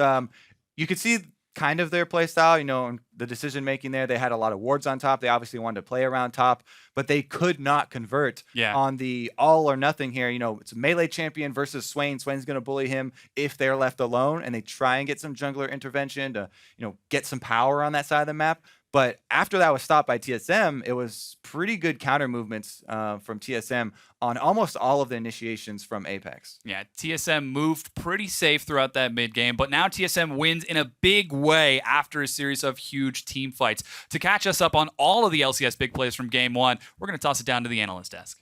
you could see kind of their play style, you know, the decision making there. They had a lot of wards on top. They obviously wanted to play around top, but they could not convert on the all or nothing here. You know, it's a melee champion versus Swain. Swain's going to bully him if they're left alone, and they try and get some jungler intervention to, you know, get some power on that side of the map. But after that was stopped by TSM, it was pretty good counter movements from TSM on almost all of the initiations from Apex. Yeah, TSM moved pretty safe throughout that mid game, but now TSM wins in a big way after a series of huge team fights. To catch us up on all of the LCS big plays from game 1, we're going to toss it down to the analyst desk.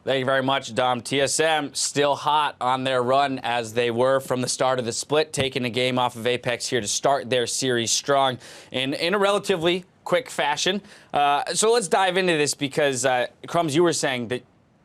Thank you very much, Dom. TSM still hot on their run as they were from the start of the split, taking a game off of Apex here to start their series strong in a relatively quick fashion. So let's dive into this because, Crumbs, you were saying that,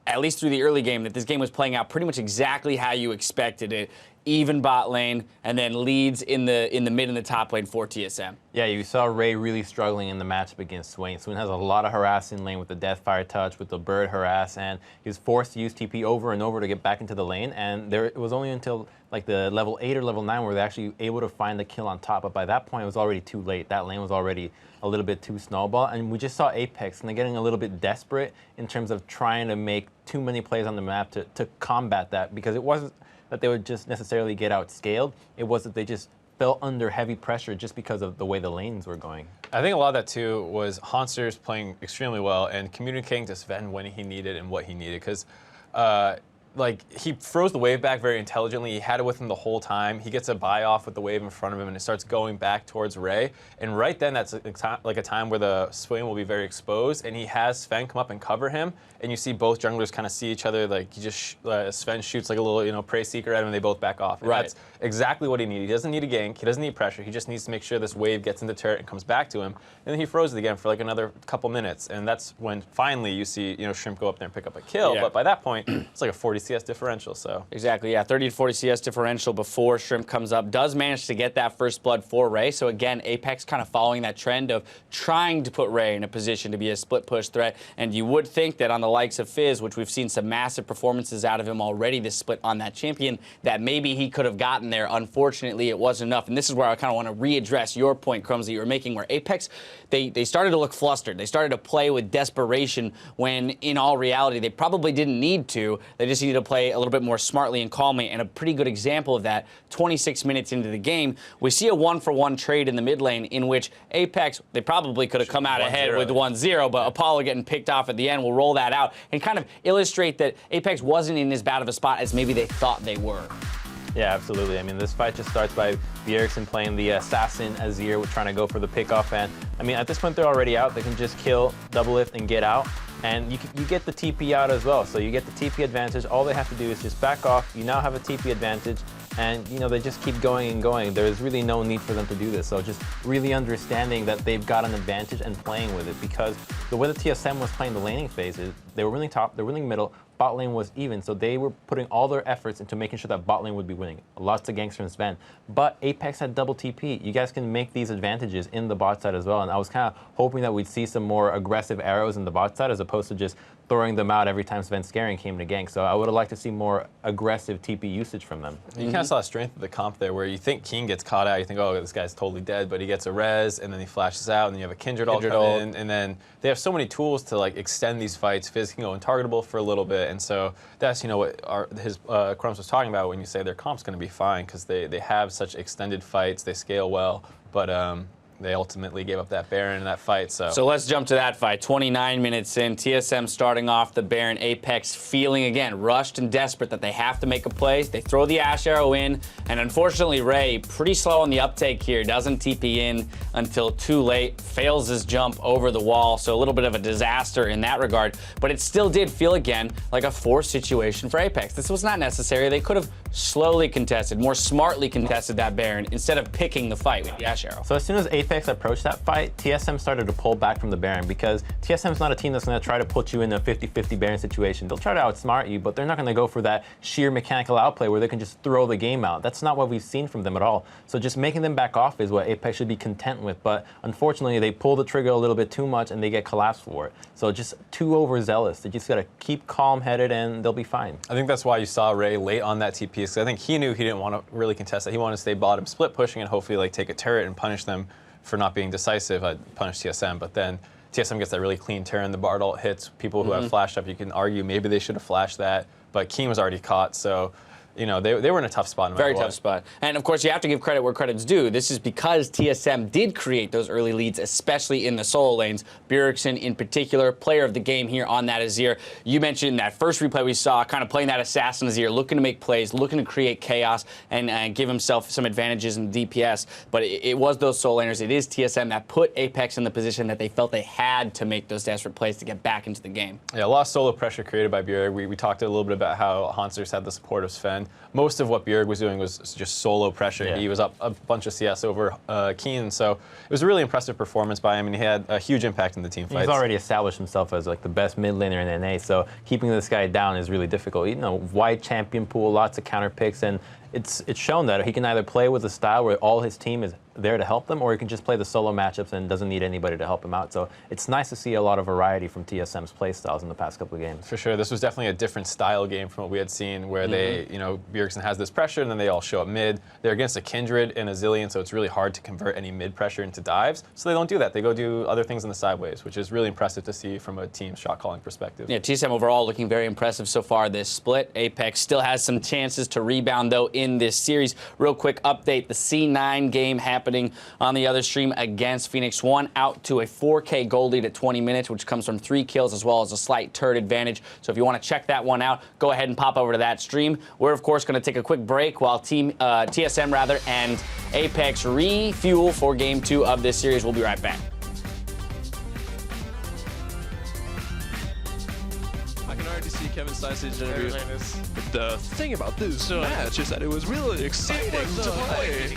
at least through the early game, that this game was playing out pretty much exactly how you expected it. Even bot lane, and then leads in the mid and the top lane for TSM. Yeah, you saw Ray really struggling in the matchup against Swain. Swain has a lot of harassing lane with the Deathfire touch, with the bird harass, and he was forced to use TP over and over to get back into the lane. And it was only until like the level 8 or level 9 where they actually able to find the kill on top. But by that point, it was already too late. That lane was already a little bit too snowball, and we just saw Apex and they're getting a little bit desperate in terms of trying to make too many plays on the map to combat that, because it wasn't that they would just necessarily get outscaled. It was that they just fell under heavy pressure just because of the way the lanes were going. I think a lot of that too was Hanser's playing extremely well and communicating to Sven when he needed and what he needed, because like, he froze the wave back very intelligently. He had it with him the whole time. He gets a buy off with the wave in front of him, and it starts going back towards Ray. And right then, that's like a time where the Swain will be very exposed, and he has Sven come up and cover him. And you see both junglers kind of see each other. Like, he just Sven shoots like a little, you know, prey seeker at him, and they both back off. And that's exactly what he needed. He doesn't need a gank. He doesn't need pressure. He just needs to make sure this wave gets in the turret and comes back to him. And then he froze it again for like another couple minutes. And that's when finally you see, you know, Shrimp go up there and pick up a kill. But by that point, it's like a 40 CS differential. So Exactly, yeah, 30 to 40 CS differential before Shrimp comes up. Does manage to get that first blood for Ray. So again, APX kind of following that trend of trying to put Ray in a position to be a split push threat. And you would think that on the likes of Fizz, which we've seen some massive performances out of him already this split on that champion, that maybe he could have gotten there. Unfortunately, it wasn't enough. And this is where I kind of want to readdress your point, Crumbs, that you were making, where APX, they started to look flustered. They started to play with desperation when, in all reality, they probably didn't need to. They just needed to play a little bit more smartly and calmly. And a pretty good example of that, 26 minutes into the game, we see a 1-for-1 trade in the mid lane in which APX, they probably could have come out ahead with 1-0, but Apollo getting picked off at the end will roll that out and kind of illustrate that APX wasn't in as bad of a spot as maybe they thought they were. Yeah, absolutely. I mean, this fight just starts by Bjergsen playing the assassin Azir, trying to go for the pickoff. And I mean, at this point, they're already out. They can just kill, double lift, and get out. And you get the TP out as well. So you get the TP advantage. All they have to do is just back off. You now have a TP advantage. And, you know, they just keep going and going. There's really no need for them to do this. So just really understanding that they've got an advantage and playing with it. Because the way the TSM was playing the laning phases, they were winning top, they were winning middle, bot lane was even. So they were putting all their efforts into making sure that bot lane would be winning. Lots of ganks from Sven. But Apex had double TP. You guys can make these advantages in the bot side as well. And I was kind of hoping that we'd see some more aggressive arrows in the bot side as opposed to just throwing them out every time Sven Scaring came to gank. So I would have liked to see more aggressive TP usage from them. you kind of saw the strength of the comp there, where you think King gets caught out, you think, oh, this guy's totally dead, but he gets a res, and then he flashes out, and then you have a Kindred ult come in, and then they have so many tools to like extend these fights. Fizz can go untargetable for a little bit, and so that's, you know, what his Crumbs was talking about when you say their comp's going to be fine, because they have such extended fights, they scale well, but they ultimately gave up that Baron in that fight. So let's jump to that fight. 29 minutes in, TSM starting off the Baron. Apex feeling, again, rushed and desperate that they have to make a play. They throw the Ash Arrow in, and unfortunately, Ray, pretty slow on the uptake here, doesn't TP in until too late, fails his jump over the wall, so a little bit of a disaster in that regard. But it still did feel, again, like a forced situation for Apex. This was not necessary. They could have slowly contested, more smartly contested that Baron instead of picking the fight with the Ash Arrow. So as soon as Apex approached that fight, TSM started to pull back from the Baron, because TSM's not a team that's going to try to put you in a 50-50 Baron situation. They'll try to outsmart you, but they're not going to go for that sheer mechanical outplay where they can just throw the game out. That's not what we've seen from them at all. So just making them back off is what Apex should be content with, but unfortunately they pull the trigger a little bit too much and they get collapsed for it. So just too overzealous. They just got to keep calm-headed and they'll be fine. I think that's why you saw Ray late on that TP, because I think he knew he didn't want to really contest that. He wanted to stay bottom split pushing and hopefully like take a turret and punish them for not being decisive. I'd punish TSM, but then TSM gets that really clean turn. The Bard ult hits people who have flashed up. You can argue maybe they should have flashed that, but Keem was already caught, so you know, they were in a tough spot. No Very tough spot. And of course, you have to give credit where credit's due. This is because TSM did create those early leads, especially in the solo lanes. Bjergsen, in particular, player of the game here on that Azir. You mentioned that first replay we saw, kind of playing that assassin Azir, looking to make plays, looking to create chaos, and give himself some advantages in DPS. But it was those solo laners. It is TSM that put Apex in the position that they felt they had to make those desperate plays to get back into the game. Yeah, a lot of solo pressure created by Bjerg. We talked a little bit about how Hansers had the support of Sven. Most of what Bjerg was doing was just solo pressure. Yeah. He was up a bunch of CS over Keen, so it was a really impressive performance by him, and he had a huge impact in the team fights. He's already established himself as like the best mid laner in NA, so keeping this guy down is really difficult. You know, wide champion pool, lots of counter picks, and it's shown that he can either play with a style where all his team is there to help them, or he can just play the solo matchups and doesn't need anybody to help him out. So it's nice to see a lot of variety from TSM's play styles in the past couple of games. For sure, this was definitely a different style game from what we had seen, where they, you know, Bjergsen has this pressure and then they all show up mid. They're against a Kindred and a Zillion, so it's really hard to convert any mid pressure into dives. So they don't do that. They go do other things in the sideways, which is really impressive to see from a team shot calling perspective. Yeah, TSM overall looking very impressive so far this split. Apex still has some chances to rebound though in this series. Real quick update, the C9 game happening on the other stream against Phoenix 1, out to a 4K gold lead at 20 minutes, which comes from 3 kills as well as a slight turret advantage. So if you want to check that one out, go ahead and pop over to that stream. We're of course going to take a quick break while TSM and Apex refuel for game 2 of this series. We'll be right back. I can already see Kevin Sysage interview. The thing about this match is that it was really exciting to play.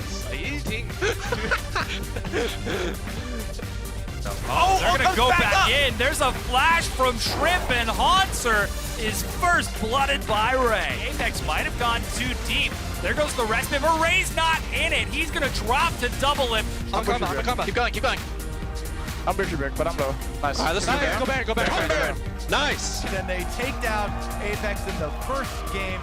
Oh, they're gonna go back back up. in. There's a flash from Shrimp, and Haunser is first blooded by Ray. Apex might have gone too deep. There goes the rest of him. Ray's not in it. He's gonna drop to double him. I'm coming. Keep going, keep going. I'm Butcher Brick, but I'm low. Nice. All right, let's go back. Nice. And then they take down Apex in the first game.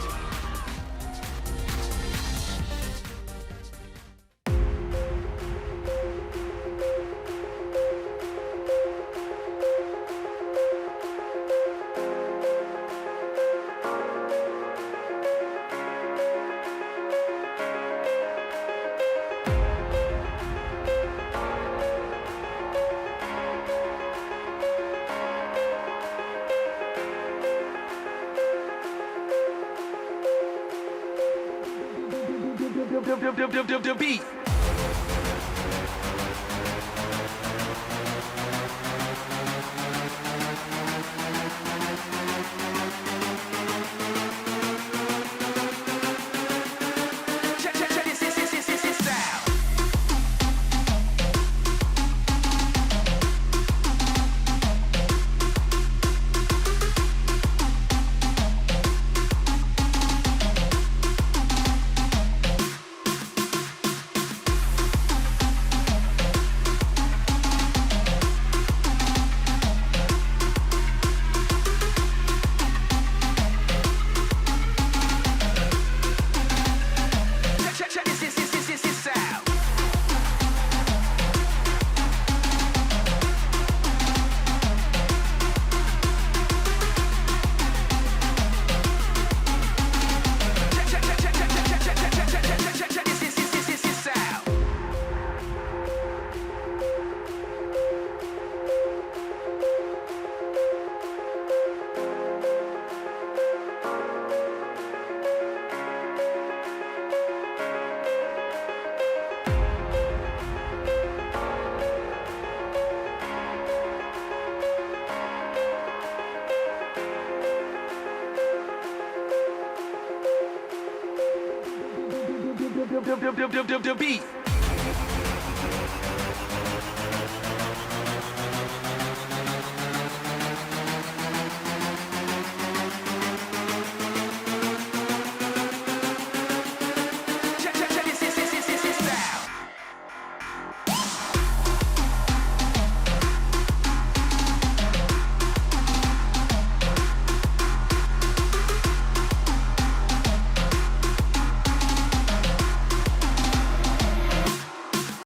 Beat. Beat.